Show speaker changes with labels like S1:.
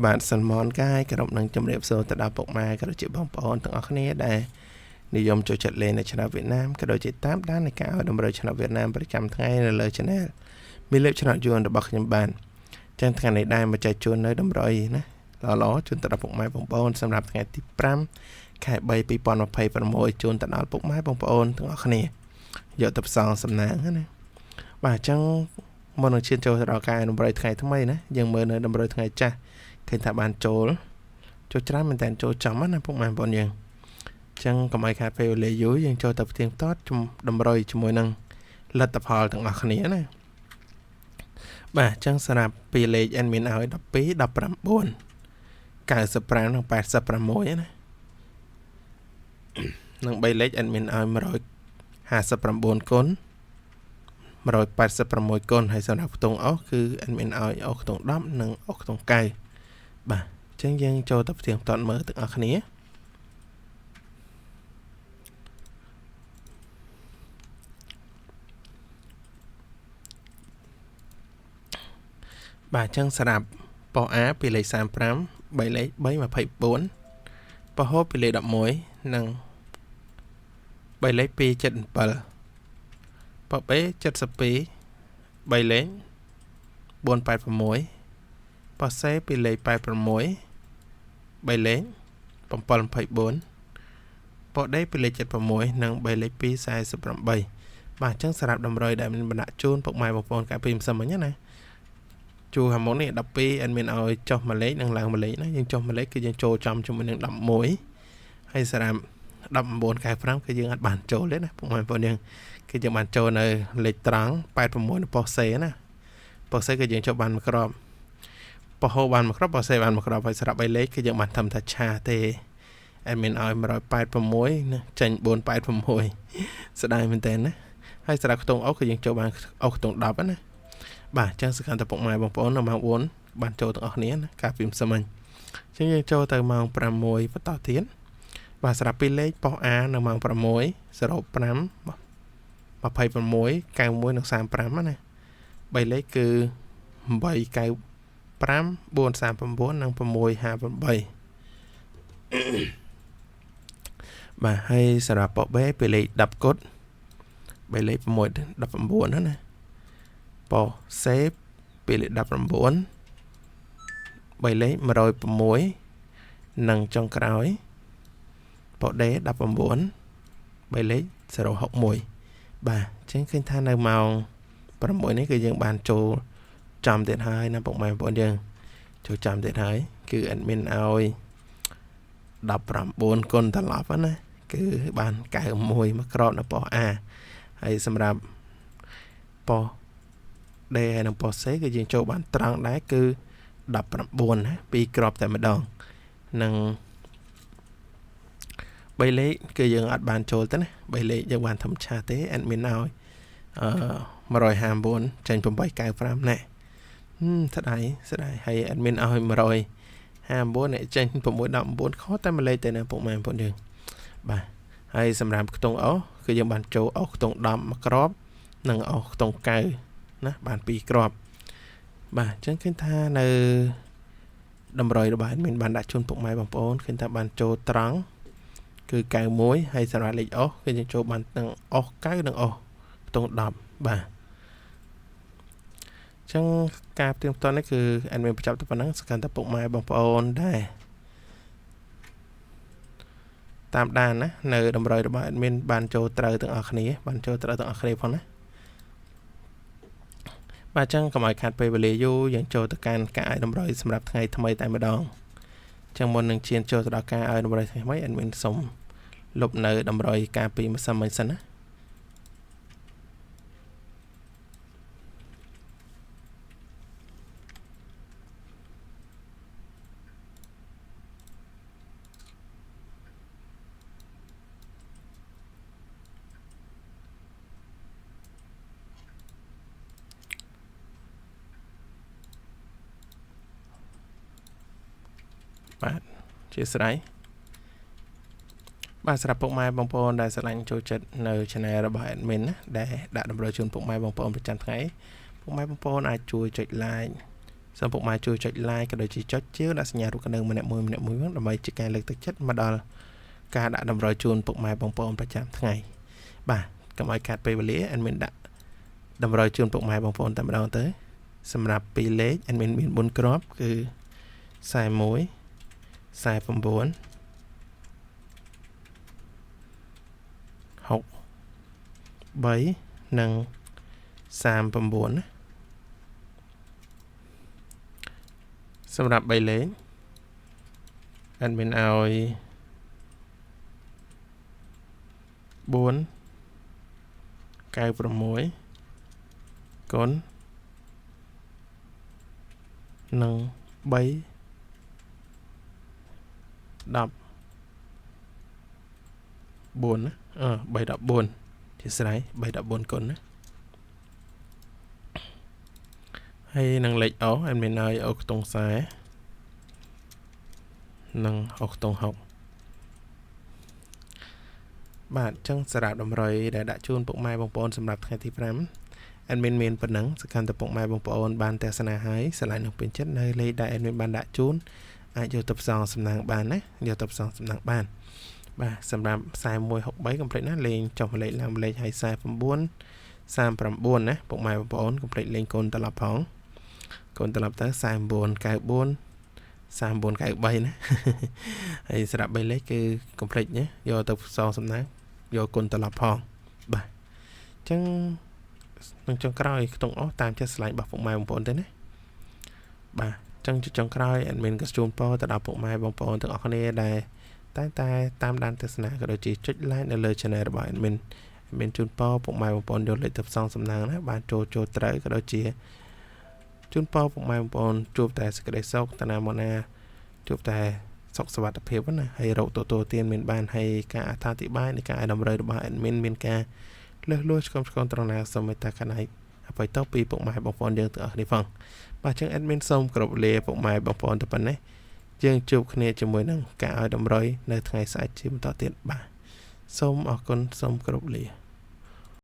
S1: bạn sân món cái động năng chấm đẹp số tại đảo bọc mai cái chữ bóng bóng từng ở khné đâyนิยมចូលចិត្តលេងនៅឆ្នាំវៀតណាមក៏ដូចជាតាមដាននៃការឲ្យតម្រូវឆ្នាំវៀតណាមប្រចាំថ្ងៃនៅលើ Channel មានលេខឆ្នាំយួនរបស់ខ្ញុំបានចឹងថ្ងៃនេះដែរមកចែកជូននៅតម្រូវណាល្អជូនទៅដល់ពុកម៉ែបងប្អូនសម្រាប់ថ្ងៃទី5ខែ3 2026ជូនទៅដល់ពុកម៉ែបងប្អូនទាំងអស់គ្នាយកទៅផ្សងសំណាងណាបាទអញ្ចឹងមកនឹងឈានចូលទៅដល់ការតម្រូវថ្ងៃថ្មីណាយើងមើលនៅតម្រូវថ្ងៃចាស់ឃើញថាបានចូលច្រើនមែនតើចូលចំណាពុកម៉ែបងប្អូនយើងចឹងកុំឲ្យខាតពេលវេលាយូរយើងចូលទៅផ្ទៀងផ្ទាត់តម្រុយជាមួយនឹងលទ្ធផលទាំងអស់គ្នាណាបាទចឹងសម្រាប់ពីលេខ admin ឲ្យ12 19 95 និង 86ណានឹង3លេខ admin ឲ្យ159គុណ186គុណហើយសម្រាប់ខ្ទង់អុសគឺ admin ឲ្យអុសខ្ទង់10និងអុសខ្ទង់9បាទចឹងយើងចូលទៅផ្ទៀងផ្ទាត់មើលទាំងអស់គ្នាបាទចឹងសម្រាប់ប៉ោះ A ពីលេខ35 3លេខ324ប៉ោះ H ពីលេខ11និង3លេខ277ប៉ោះ B 72 3លេខ486ប៉ោះ C ពីលេខ86 3លេខ724ប៉ោះ D ពីលេខ76និង3លេខ248បាទចឹងសម្រាប់តម្រុយដែលមានបណ្ដាក់ជូនពុកម៉ែបងប្អូនកាលពីម្សិលមិញណាជួហាម៉ុននេះ12 admin ឲ្យចុះមួយលេខនិងឡើងមួយលេខណាយើងចុះមួយលេខគឺយើងចូលចំជាមួយនឹង11ហើយសម្រាប់19 95គឺយើងអត់បានចូលទេណាពុកម៉ែបងប្អូនយើងគឺយើងបានចូលនៅលេខត្រង់86នៅប៉ុស C ណាប៉ុស C គឺយើងចូលបានមួយគ្រាប់ប៉ុស H បានមួយគ្រាប់ប៉ុស C បានមួយគ្រាប់ហើយសម្រាប់3លេខគឺយើងបានធ្វើថាឆាទេ admin ឲ្យ186ណាចេញ486ស្ដាយមែនតើណាហើយសម្រាប់ខ្ទង់អុសគឺយើងចូលបានអុសខ្ទង់10ណាបាទចឹងសកម្មតែពុកម៉ែបងប្អូននៅម៉ោង4បានចូលទាំងអស់គ្នាណាកាលពីម្សិលមិញចឹងយើងចូលទៅម៉ោង6បន្តទៀតបាទសម្រាប់ពីលេខប៉ុស A នៅម៉ោង6 05 26 91និង35ណា3លេខគឺ895 439និង658បាទហើយសម្រាប់ប៉ុស B ពីលេខ10គុត3លេខ6 19ណាប៉ុស C ពីលេខ19 3លេខ106និងចុងក្រោយប៉ុស D 19 3លេខ061បាទអញ្ចឹងឃើញថានៅម៉ោង6នេះគឺយើងបានចូលចំទៀតហើយណាពុកម៉ែបងប្អូនយើងចូលចំទៀតហើយគឺ admin ឲ្យ19គុណត្រឡប់ណាគឺបាន91មួយក្របនៅប៉ុស A ហើយសម្រាប់ប៉ុសD ហើយនឹងប៉ុស C គឺយើងចូលបានត្រង់ដែរគឺ19ណា2គ្រាប់តែម្ដងនិង3លេខគឺយើងអត់បានចូលទេណា3លេខយើងបានធំឆាទេ admin ឲ្យ159ចេញ895ណែស្ដាយហើយ admin ឲ្យ159អ្នកចេញ619ខុសតែមួយលេខទៅណាពុកម៉ែបងប្អូនយើងបាទហើយសម្រាប់ខ្ទង់អុសគឺយើងបានចូលអុសខ្ទង់10មួយគ្រាប់និងអុសខ្ទង់9ណាបាន2គ្រាប់បាទអញ្ចឹងឃើញថានៅតម្រុយរបស់ admin បានដាក់ជូនពុកម៉ែបងប្អូនឃើញថាបានចូលត្រង់គឺ91ហើយសម្រាប់លេខអុសគឺយើងចូលបានទាំងអុស9និងអុសខ្ទង់10បាទអញ្ចឹងការផ្ទៀងផ្ទាត់នេះគឺ admin បញ្ចប់តែប៉ុណ្ណឹងសកម្មតែពុកម៉ែបងប្អូនដែរតាមដានណានៅតម្រុយរបស់ admin បានចូលត្រូវទាំងអស់គ្នាបានចូលត្រូវទាំងអស់គ្នាផងណាបាទអញ្ចឹងកុំឲ្យខាតពេលវេលាយូរយើងចូលទៅកាន់ការឲ្យតម្រុយសម្រាប់ថ្ងៃថ្មីតែម្ដងអញ្ចឹងមុននឹងឈានចូលទៅដល់ការឲ្យតម្រុយថ្ងៃថ្មី admin សូមលុបនៅតម្រុយការពីម្សិលមិញសិនណាបាទជាស្រ័យបាទសម្រាប់ពុកម៉ែបងប្អូនដែលស្រឡាញ់ចូលចិត្តនៅ channel របស់ admin ណាដែលដាក់តម្រូវជូនពុកម៉ែបងប្អូនប្រចាំថ្ងៃពុកម៉ែបងប្អូនអាចជួយចុច like សូមពុកម៉ែជួយចុច like ក៏ដូចជាចុចជាវដាក់សញ្ញារូបកណ្ដឹងម្នាក់មួយដើម្បីជាការលើកទឹកចិត្តមកដល់ការដាក់តម្រូវជូនពុកម៉ែបងប្អូនប្រចាំថ្ងៃបាទកុំឲ្យខាតពេលវេលា admin ដាក់តម្រូវជូនពុកម៉ែបងប្អូនតែម្ដងទៅសម្រាប់ពីរលេខ admin មាន4គ្រាប់គឺ41 49 63 និង 39 ណាសម្រាប់3លេខ admin ឲ្យ4 96 គុណនិង3 14ណា314ជាស្រ័យ314គុណណាហើយនឹងលេខអូ admin ឲ្យអូខ្ទង់40និងអូខ្ទង់60បាទអញ្ចឹងសារៈតម្រុយដែលដាក់ជូនពុកម៉ែបងប្អូនសម្រាប់ថ្ងៃទី5 admin មានប៉ុណ្ណឹងសកម្មតែពុកម៉ែបងប្អូនបានទស្សនាហើយស្រឡាញ់នឹងពេញចិត្តនៅលេខដែល admin បានដាក់ជូនអាចយកទៅផ្សងសំណាងបានណាយកទៅផ្សងសំណាងបានបាទសម្រាប់4163កុំភ្លេចណាលេងចុះលេខឡើងលេខឲ្យ49 39ណាពុកម៉ែបងប្អូនកុំភ្លេចលេងកូនត្រឡប់ផងកូនត្រឡប់ទៅ49 94 3993ណាហើយសម្រាប់3លេខគឺកុំភ្លេចណាយកទៅផ្សងសំណាងយកគុណត្រឡប់ផងបាទអញ្ចឹងនឹងចុងក្រោយខ្ទង់អស់តាមចិត្តស្លាញ់របស់ពុកម៉ែបងប្អូនទេណាបាទអញ្ចឹងចុងក្រោយ admin ក៏ជូនពរទៅដល់ពុកម៉ែបងប្អូនទាំងអស់គ្នាដែលតែតាមដានទស្សនាក៏ដូចជាចុច like នៅលើ channel របស់ admin ជូនពរពុកម៉ែបងប្អូនយកលេខទៅផ្សងសំណាងណាបានចូលត្រូវក៏ដូចជាជូនពរពុកម៉ែបងប្អូនជួបតែសេចក្តីសុខតាណាមកណាជួបតែសុខសុវត្ថិភាពណាហើយរកទទួលទានមានបានហើយការអត្ថាធិប្បាយនៃការឲ្យតម្រូវរបស់ admin មានការលើសលួសឆ្កំឆ្កងត្រង់ណាសូមមេត្តាខណ្ឌឲ្យអភ័យទោសពីពុកម៉ែបងប្អូនយើងទាំងអស់គ្នាផងបាទអញ្ចឹង admin សូមគោរពលាពុកម៉ែបងប្អូនទៅប៉ុណ្ណេះយើងជួបគ្នាជាមួយនឹងការឲ្យតម្រុយនៅថ្ងៃស្អែកជាបន្តទៀតបាទសូមអរគុណសូមគោរពលា